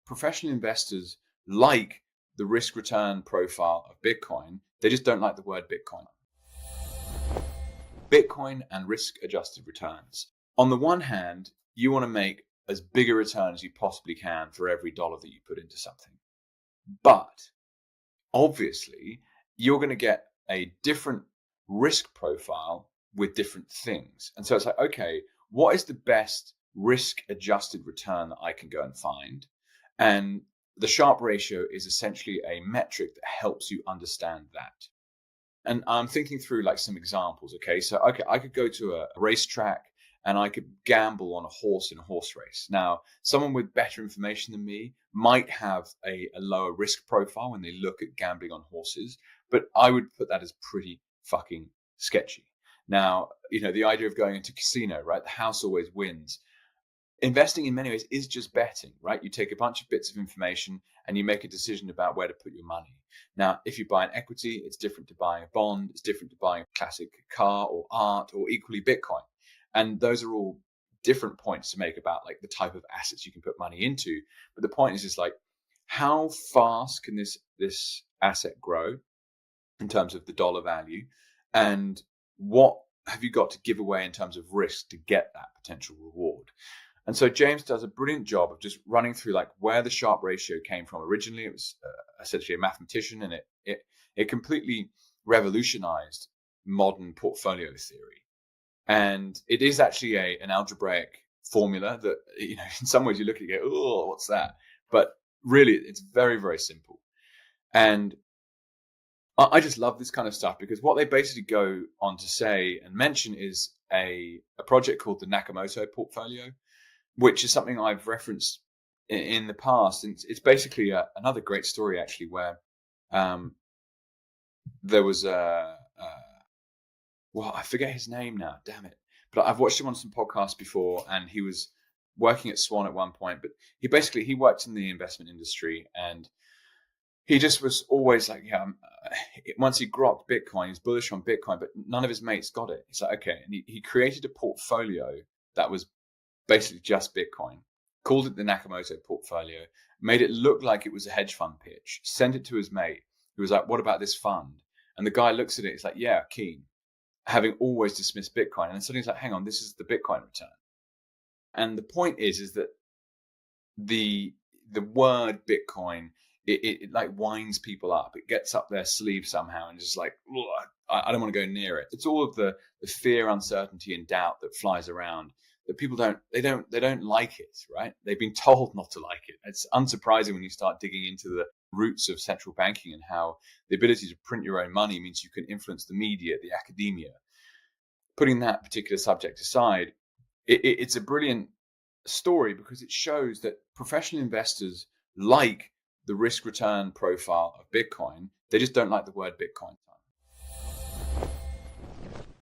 professional investors like the risk return profile of Bitcoin. They just don't like the word Bitcoin. Bitcoin and risk adjusted returns. On the one hand, you want to make as big a return as you possibly can for every dollar that you put into something. But obviously, you're going to get a different risk profile with different things. And so it's like, okay, what is the best risk adjusted return that I can go and find? And the Sharpe ratio is essentially a metric that helps you understand that. And I'm thinking through like some examples. Okay, so I could go to a racetrack and I could gamble on a horse in a horse race. Now, someone with better information than me might have a lower risk profile when they look at gambling on horses, but I would put that as pretty fucking sketchy. Now, the idea of going into casino, right? The house always wins. Investing in many ways is just betting, right? You take a bunch of bits of information and you make a decision about where to put your money. Now, if you buy an equity, it's different to buying a bond. It's different to buying a classic car or art or equally Bitcoin. And those are all different points to make about like the type of assets you can put money into. But the point is just like, how fast can this asset grow in terms of the dollar value? And what have you got to give away in terms of risk to get that potential reward? And so James does a brilliant job of just running through like where the Sharpe ratio came from. Originally, it was essentially a mathematician, and it completely revolutionized modern portfolio theory. And it is actually an algebraic formula that, in some ways you look at it and go, oh, what's that? But really, it's very, very simple. And I just love this kind of stuff because what they basically go on to say and mention is a project called the Nakamoto portfolio, which is something I've referenced in the past. And it's basically another great story, actually, where there was well, I forget his name now, damn it. But I've watched him on some podcasts before, and he was working at Swan at one point. But he worked in the investment industry, and he just was always like, once he grokked Bitcoin, he was bullish on Bitcoin, but none of his mates got it. It's like, okay. And he created a portfolio that was basically just Bitcoin, called it the Nakamoto portfolio, made it look like it was a hedge fund pitch, sent it to his mate, who was like, what about this fund? And the guy looks at it, it's like, yeah, keen, having always dismissed Bitcoin. And then suddenly it's like, hang on, this is the Bitcoin return. And the point is that the word Bitcoin, it like winds people up. It gets up their sleeve somehow and just like, I don't want to go near it. It's all of the fear, uncertainty, and doubt that flies around that people don't like it, right? They've been told not to like it. It's unsurprising when you start digging into the roots of central banking and how the ability to print your own money means you can influence the media, the academia. Putting that particular subject aside, it's a brilliant story because it shows that professional investors like the risk return profile of Bitcoin. They just don't like the word Bitcoin.